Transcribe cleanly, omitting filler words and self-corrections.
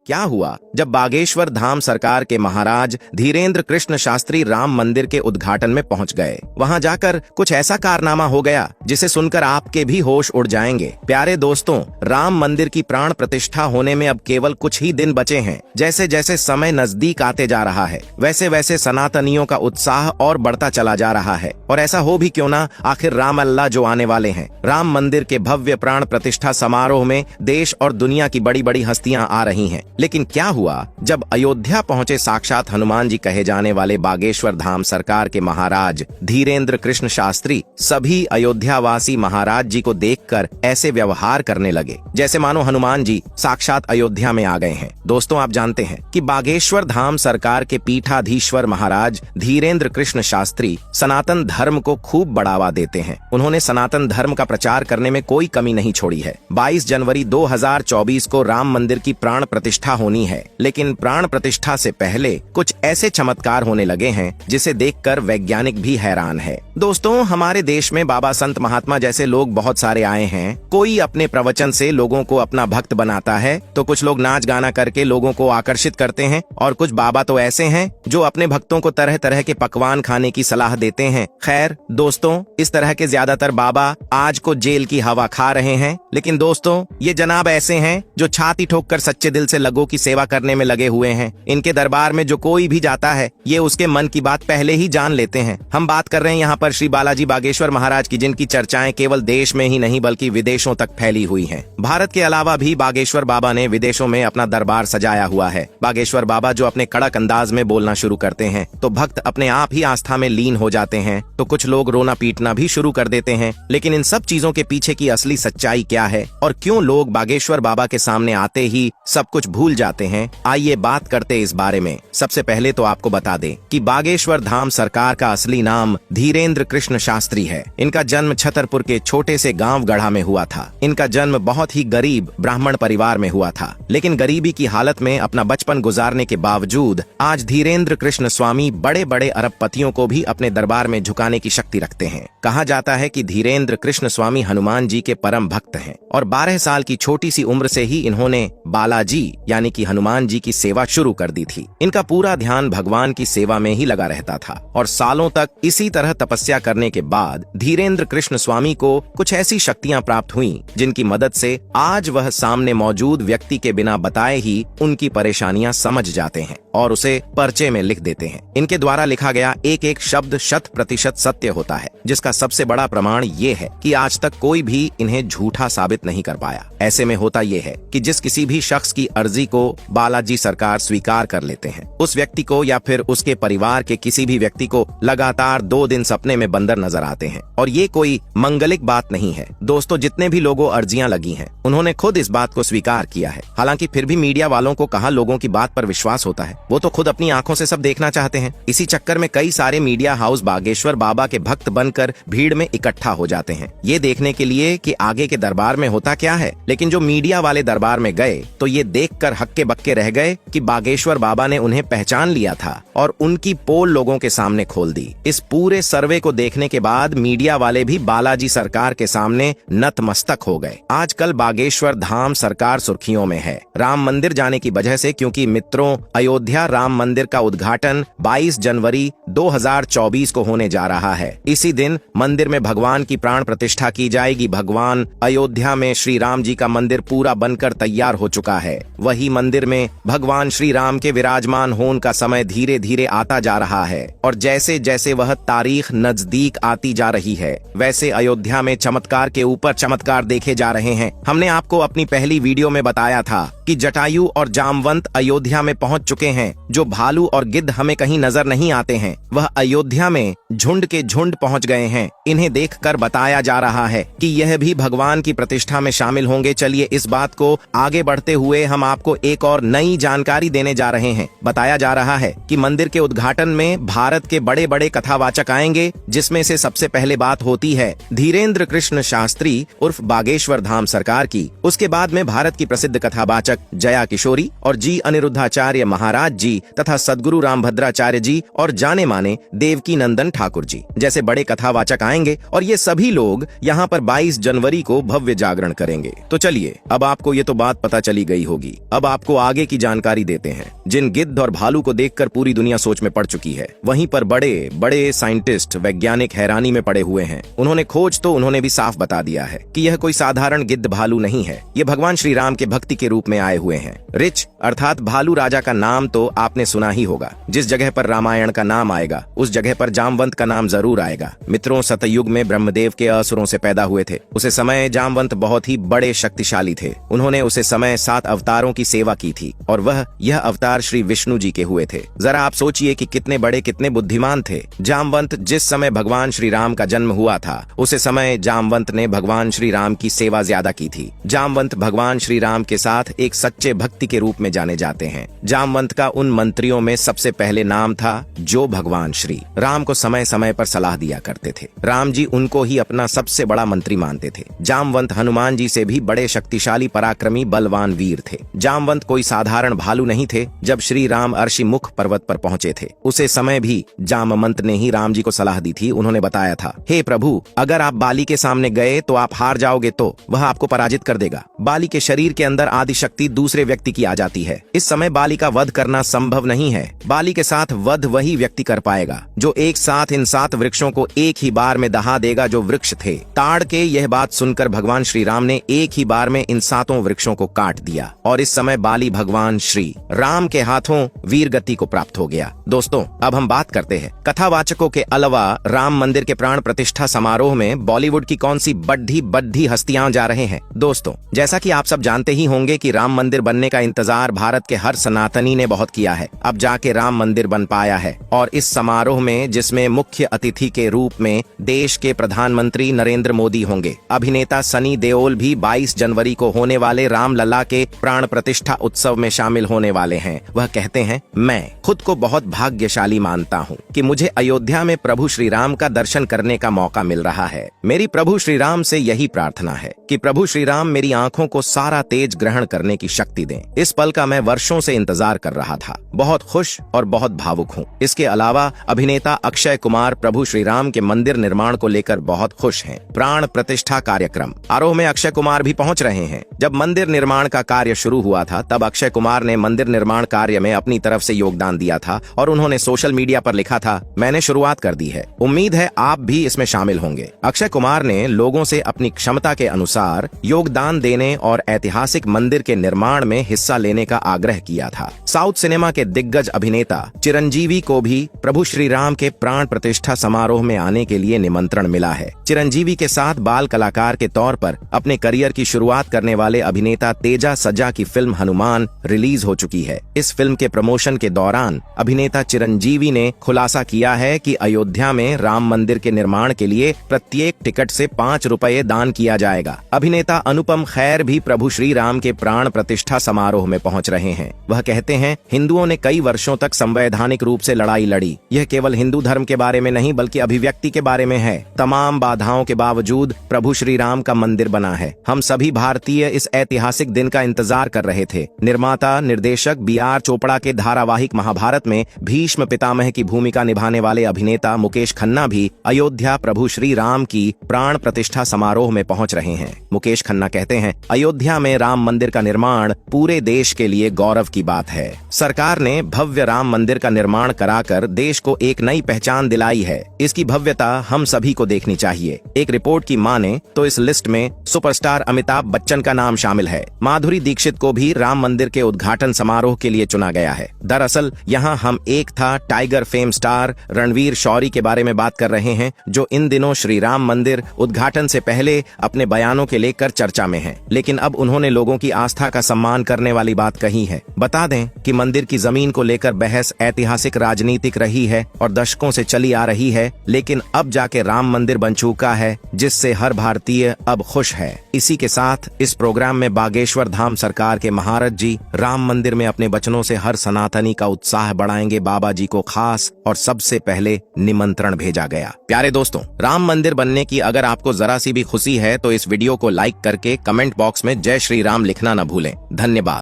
क्या हुआ जब बागेश्वर धाम सरकार के महाराज धीरेन्द्र कृष्ण शास्त्री राम मंदिर के उद्घाटन में पहुंच गए। वहां जाकर कुछ ऐसा कारनामा हो गया जिसे सुनकर आपके भी होश उड़ जाएंगे। प्यारे दोस्तों, राम मंदिर की प्राण प्रतिष्ठा होने में अब केवल कुछ ही दिन बचे हैं। जैसे जैसे समय नजदीक आते जा रहा है, वैसे वैसे सनातनियों का उत्साह और बढ़ता चला जा रहा है। और ऐसा हो भी क्यों ना, आखिर राम अल्लाह जो आने वाले हैं। राम मंदिर के भव्य प्राण प्रतिष्ठा समारोह में देश और दुनिया की बड़ी बड़ी हस्तियां आ रही हैं। लेकिन क्या हुआ जब अयोध्या पहुंचे साक्षात हनुमान जी कहे जाने वाले बागेश्वर धाम सरकार के महाराज धीरेन्द्र कृष्ण शास्त्री सभी अयोध्यावासी महाराज जी को देखकर ऐसे व्यवहार करने लगे जैसे मानो हनुमान जी साक्षात अयोध्या में आ गए हैं। दोस्तों, आप जानते हैं कि बागेश्वर धाम सरकार के पीठाधीश्वर महाराज धीरेन्द्र कृष्ण शास्त्री सनातन धर्म को खूब बढ़ावा देते हैं। उन्होंने सनातन धर्म का प्रचार करने में कोई कमी नहीं छोड़ी है। 22 जनवरी 2024 को राम मंदिर की प्राण प्रतिष्ठा होनी है, लेकिन प्राण प्रतिष्ठा से पहले कुछ ऐसे चमत्कार होने लगे हैं जिसे देखकर वैज्ञानिक भी हैरान है। दोस्तों, हमारे देश में बाबा संत महात्मा जैसे लोग बहुत सारे आए हैं। कोई अपने प्रवचन से लोगों को अपना भक्त बनाता है, तो कुछ लोग नाच गाना करके लोगों को आकर्षित करते हैं, और कुछ बाबा तो ऐसे हैं जो अपने भक्तों को तरह तरह के पकवान खाने की सलाह देते हैं। खैर दोस्तों, इस तरह के ज्यादातर बाबा आज को जेल की हवा खा रहे हैं। लेकिन दोस्तों, ये जनाब ऐसे हैं जो छाती ठोककर सच्चे दिल से लोगों की सेवा करने में लगे हुए हैं। इनके दरबार में जो कोई भी जाता है, ये उसके मन की बात पहले ही जान लेते हैं। हम बात कर रहे हैं यहाँ पर श्री बालाजी बागेश्वर महाराज की, जिनकी चर्चाएं केवल देश में ही नहीं बल्कि विदेशों तक फैली हुई हैं। भारत के अलावा भी बागेश्वर बाबा ने विदेशों में अपना दरबार सजाया हुआ है। बागेश्वर बाबा जो अपने कड़क अंदाज में बोलना शुरू करते हैं तो भक्त अपने आप ही आस्था में लीन हो जाते हैं, तो कुछ लोग रोना पीटना भी शुरू कर देते हैं। लेकिन इन सब चीजों के पीछे की असली सच्चाई क्या है और क्यों लोग बागेश्वर बाबा के सामने आते ही सब कुछ भूल जाते हैं, आइए बात करते इस बारे में। सबसे पहले तो आपको बता दें कि बागेश्वर धाम सरकार का असली नाम धीरेन्द्र कृष्ण शास्त्री है। इनका जन्म छतरपुर के छोटे से गांव गढ़ा में हुआ था। इनका जन्म बहुत ही गरीब ब्राह्मण परिवार में हुआ था, लेकिन गरीबी की हालत में अपना बचपन गुजारने के बावजूद आज धीरेन्द्र कृष्ण स्वामी बड़े बड़े अरबपतियों को भी अपने दरबार में झुकाने की शक्ति रखते हैं। कहा जाता है कि धीरेन्द्र कृष्ण स्वामी हनुमान जी के परम भक्त हैं और 12 साल की छोटी सी उम्र से ही इन्होंने बालाजी यानी कि हनुमान जी की सेवा शुरू कर दी थी। इनका पूरा ध्यान भगवान की सेवा में ही लगा रहता था और सालों तक इसी तरह तपस्या करने के बाद धीरेन्द्र कृष्ण स्वामी को कुछ ऐसी शक्तियां प्राप्त हुईं जिनकी मदद से आज वह सामने मौजूद व्यक्ति के बिना बताए ही उनकी परेशानियां समझ जाते हैं और उसे पर्चे में लिख देते हैं। इनके द्वारा लिखा गया एक एक शब्द 100% सत्य होता है, जिसका सबसे बड़ा प्रमाण ये है कि आज तक कोई भी इन्हें झूठा साबित नहीं कर पाया। ऐसे में होता ये है कि जिस किसी भी शख्स की अर्जी को बालाजी सरकार स्वीकार कर लेते हैं, उस व्यक्ति को या फिर उसके परिवार के किसी भी व्यक्ति को लगातार 2 दिन सपने में बंदर नजर आते हैं। और ये कोई मंगलिक बात नहीं है। दोस्तों, जितने भी लोगों अर्जियां लगी हैं, उन्होंने खुद इस बात को स्वीकार किया है। हालांकि फिर भी मीडिया वालों को कहां लोगों की बात पर विश्वास होता है, वो तो खुद अपनी आंखों से सब देखना चाहते हैं। इसी चक्कर में कई सारे मीडिया हाउस बागेश्वर बाबा के भक्त बनकर भीड़ में इकट्ठा हो जाते हैं, ये देखने के लिए कि आगे के दरबार में होता क्या है। लेकिन जो मीडिया वाले दरबार में गए तो ये देखकर हक्के बक्के रह गए कि बागेश्वर बाबा ने उन्हें पहचान लिया था और उनकी पोल लोगों के सामने खोल दी। इस पूरे सर्वे को देखने के बाद मीडिया वाले भी बालाजी सरकार के सामने नतमस्तक हो गए। आजकल बागेश्वर धाम सरकार सुर्खियों में है राम मंदिर जाने की वजह से, क्योंकि मित्रों, अयोध्या राम मंदिर का उद्घाटन 22 जनवरी 2024 को होने जा रहा है। इसी दिन मंदिर में भगवान की प्राण प्रतिष्ठा की जाएगी। भगवान अयोध्या में श्री राम जी का मंदिर पूरा बनकर तैयार हो चुका है। वही मंदिर में भगवान श्री राम के विराजमान होने का समय धीरे धीरे आता जा रहा है और जैसे जैसे वह तारीख नजदीक आती जा रही है, वैसे अयोध्या में चमत्कार के ऊपर चमत्कार देखे जा रहे हैं। हमने आपको अपनी पहली वीडियो में बताया था कि जटायु और जामवंत अयोध्या में पहुंच चुके हैं। जो भालू और गिद्ध हमें कहीं नजर नहीं आते हैं, वह अयोध्या में झुंड के झुंड पहुंच गए हैं। इन्हें देखकर बताया जा रहा है कि यह भी भगवान की प्रतिष्ठा में शामिल होंगे। चलिए इस बात को आगे बढ़ते हुए हम आपको एक और नई जानकारी देने जा रहे हैं। बताया जा रहा है कि मंदिर के उद्घाटन में भारत के बड़े बड़े कथावाचक आएंगे, जिसमें से सबसे पहले बात होती है धीरेन्द्र कृष्ण शास्त्री उर्फ बागेश्वर धाम सरकार की। उसके बाद में भारत की प्रसिद्ध कथावाचक जया किशोरी और जी अनिरुद्धाचार्य महाराज जी तथा सद्गुरु रामभद्राचार्य जी और जाने माने देवकी नंदन ठाकुर जी जैसे बड़े कथावाचक आएंगे और ये सभी लोग यहाँ पर 22 जनवरी को भव्य जागरण करेंगे। तो चलिए, अब आपको ये तो बात पता चली गई होगी। अब आपको आगे की जानकारी देते हैं। जिन गिद्ध और भालू को देखकर पूरी दुनिया सोच में पड़ चुकी है, वहीं पर बड़े बड़े साइंटिस्ट वैज्ञानिक हैरानी में पड़े हुए हैं। उन्होंने भी साफ बता दिया है कि यह कोई साधारण गिद्ध भालू नहीं है, ये भगवान श्री राम के भक्ति के रूप में आए हुए हैं। रिच अर्थात भालू राजा का नाम तो आपने सुना ही होगा। जिस जगह पर रामायण का नाम आएगा उस जगह पर जामवंत का नाम जरूर आएगा। मित्रों, सतयुग में ब्रह्मदेव के असुरों से पैदा हुए थे। उसे समय जामवंत बहुत ही बड़े शक्तिशाली थे। उन्होंने उसे समय 7 अवतारों की सेवा की थी और यह अवतार श्री विष्णु जी के हुए थे। जरा आप सोचिए कि कितने बड़े कितने बुद्धिमान थे। जामवंत जिस समय भगवान श्री राम का जन्म हुआ था उसे समय जामवंत ने भगवान श्री राम की सेवा ज्यादा की थी। जामवंत भगवान श्री राम के साथ एक सच्चे भक्ति के रूप में जाने जाते हैं। जामवंत का उन मंत्रियों में सबसे पहले नाम था जो भगवान श्री राम को समय समय पर सलाह दिया करते थे। राम जी उनको ही अपना सबसे बड़ा मंत्री मानते थे। जामवंत हनुमान जी से भी बड़े शक्तिशाली पराक्रमी बलवान वीर थे। जामवंत कोई साधारण भालू नहीं थे। जब श्री राम अर्षि मुख पर्वत पर पहुंचे थे उसे समय भी जामवंत ने ही राम जी को सलाह दी थी। उन्होंने बताया था, हे प्रभु, अगर आप बाली के सामने गए तो आप हार जाओगे, तो वह आपको पराजित कर देगा। बाली के शरीर के अंदर आदि शक्ति दूसरे व्यक्ति की आ जाती है। इस समय बाली का वध करना संभव नहीं है। बाली के साथ वध वही व्यक्ति कर पाएगा जो एक साथ इन 7 वृक्षों को एक ही बार में दहा देगा जो वृक्ष थे। ताड़ के यह बात सुनकर भगवान श्री राम ने एक ही बार में इन 7 वृक्षों को काट दिया और इस समय बाली भगवान श्री राम के हाथों वीर गति को प्राप्त हो गया। दोस्तों, अब हम बात करते हैं कथावाचकों के अलावा राम मंदिर के प्राण प्रतिष्ठा समारोह में बॉलीवुड की कौन सी बड्ढी हस्तियां जा रहे हैं। दोस्तों, जैसा कि आप सब जानते ही होंगे कि राम मंदिर बनने का इंतजार भारत के हर सनातनी ने बहुत किया है। अब जाके राम मंदिर बन पाया है और इस समारोह में जिसमें मुख्य अतिथि के रूप में देश के प्रधानमंत्री नरेंद्र मोदी होंगे, अभिनेता सनी देओल भी 22 जनवरी को होने वाले रामलला के प्राण प्रतिष्ठा उत्सव में शामिल होने वाले हैं। वह कहते हैं, मैं खुद को बहुत भाग्यशाली मानता हूँ कि मुझे अयोध्या में प्रभु श्री राम का दर्शन करने का मौका मिल रहा है। मेरी प्रभु श्री राम से यही प्रार्थना है कि प्रभु श्री राम मेरी आंखों को सारा तेज ग्रहण करने की शक्ति दें। इस पल का मैं वर्षों से इंतजार कर रहा था। बहुत खुश और बहुत भावुक हूँ। इसके अलावा अभिनेता अक्षय कुमार प्रभु श्री राम के मंदिर निर्माण को लेकर बहुत खुश हैं। प्राण प्रतिष्ठा कार्यक्रम आरोह में अक्षय कुमार भी पहुंच रहे हैं। जब मंदिर निर्माण का कार्य शुरू हुआ था तब अक्षय कुमार ने मंदिर निर्माण कार्य में अपनी तरफ से योगदान दिया था और उन्होंने सोशल मीडिया पर लिखा था, मैंने शुरुआत कर दी है, उम्मीद है आप भी इसमें शामिल होंगे। अक्षय कुमार ने लोगों से अपनी क्षमता के अनुसार योगदान देने और ऐतिहासिक मंदिर के निर्माण में हिस्सा लेने का आग्रह किया था। साउथ सिनेमा के दिग्गज अभिनेता चिरंजीवी को भी प्रभु श्री राम के प्राण प्रतिष्ठा समारोह में आने के लिए निमंत्रण मिला है। चिरंजीवी के साथ बाल कलाकार के तौर पर अपने करियर की शुरुआत करने वाले अभिनेता तेजा सजा की फिल्म हनुमान रिलीज हो चुकी है। इस फिल्म के प्रमोशन के दौरान अभिनेता चिरंजीवी ने खुलासा किया है कि अयोध्या में राम मंदिर के निर्माण के लिए प्रत्येक टिकट से 5 रुपए दान किया जाएगा। अभिनेता अनुपम खैर भी प्रभु श्री राम के प्राण प्रतिष्ठा समारोह में पहुंच रहे हैं। वह कहते हैं, हिंदुओं ने कई वर्षों तक संवैधानिक रूप से लड़ाई लड़ी। यह केवल हिंदू धर्म के बारे में नहीं बल्कि अभिव्यक्ति के बारे में है। तमाम बाधाओं के बावजूद प्रभु श्री राम का मंदिर बना है। हम सभी भारतीय इस ऐतिहासिक दिन का इंतजार कर रहे थे। निर्माता निर्देशक B.R. चोपड़ा के धारावाहिक महाभारत में भीष्म पितामह की भूमिका निभाने वाले अभिनेता मुकेश खन्ना भी अयोध्या प्रभु श्री राम की प्राण प्रतिष्ठा समारोह में पहुंच रहे हैं। मुकेश खन्ना कहते हैं, अयोध्या में राम मंदिर का निर्माण पूरे देश के लिए गौरव की बात है। सरकार ने भव्य राम मंदिर का निर्माण कराकर देश को एक नई पहचान दिलाई है। इसकी भव्यता हम सभी को देखनी चाहिए। एक रिपोर्ट की माने तो इस लिस्ट में सुपरस्टार अमिताभ बच्चन का नाम शामिल है। माधुरी दीक्षित को भी राम मंदिर के उद्घाटन समारोह के लिए चुना गया है। दरअसल यहाँ हम Ek Tha Tiger fame star Ranvir Shorey के बारे में बात कर रहे हैं, जो इन दिनों श्री राम मंदिर उद्घाटन से पहले अपने बयानों के लेकर चर्चा में हैं। लेकिन अब उन्होंने लोगों की आस्था का सम्मान करने वाली बात कही है। बता दें कि मंदिर की जमीन को लेकर बहस ऐतिहासिक राजनीतिक रही है और दशकों से चली आ रही है, लेकिन अब जाके राम मंदिर बन चुका है जिससे हर भारतीय अब खुश है। इसी के साथ इस प्रोग्राम में बागेश्वर धाम सरकार के महाराज जी राम मंदिर में अपने वचनों से हर सनातनी का उत्साह बढ़ाएंगे। बाबा जी को खास और सबसे पहले निमंत्रण भेजा गया। प्यारे दोस्तों, राम मंदिर बनने की अगर आपको जरा सी भी खुशी है तो इस वीडियो को लाइक करके कमेंट बॉक्स में जय श्री राम लिखना न भूलें। धन्यवाद।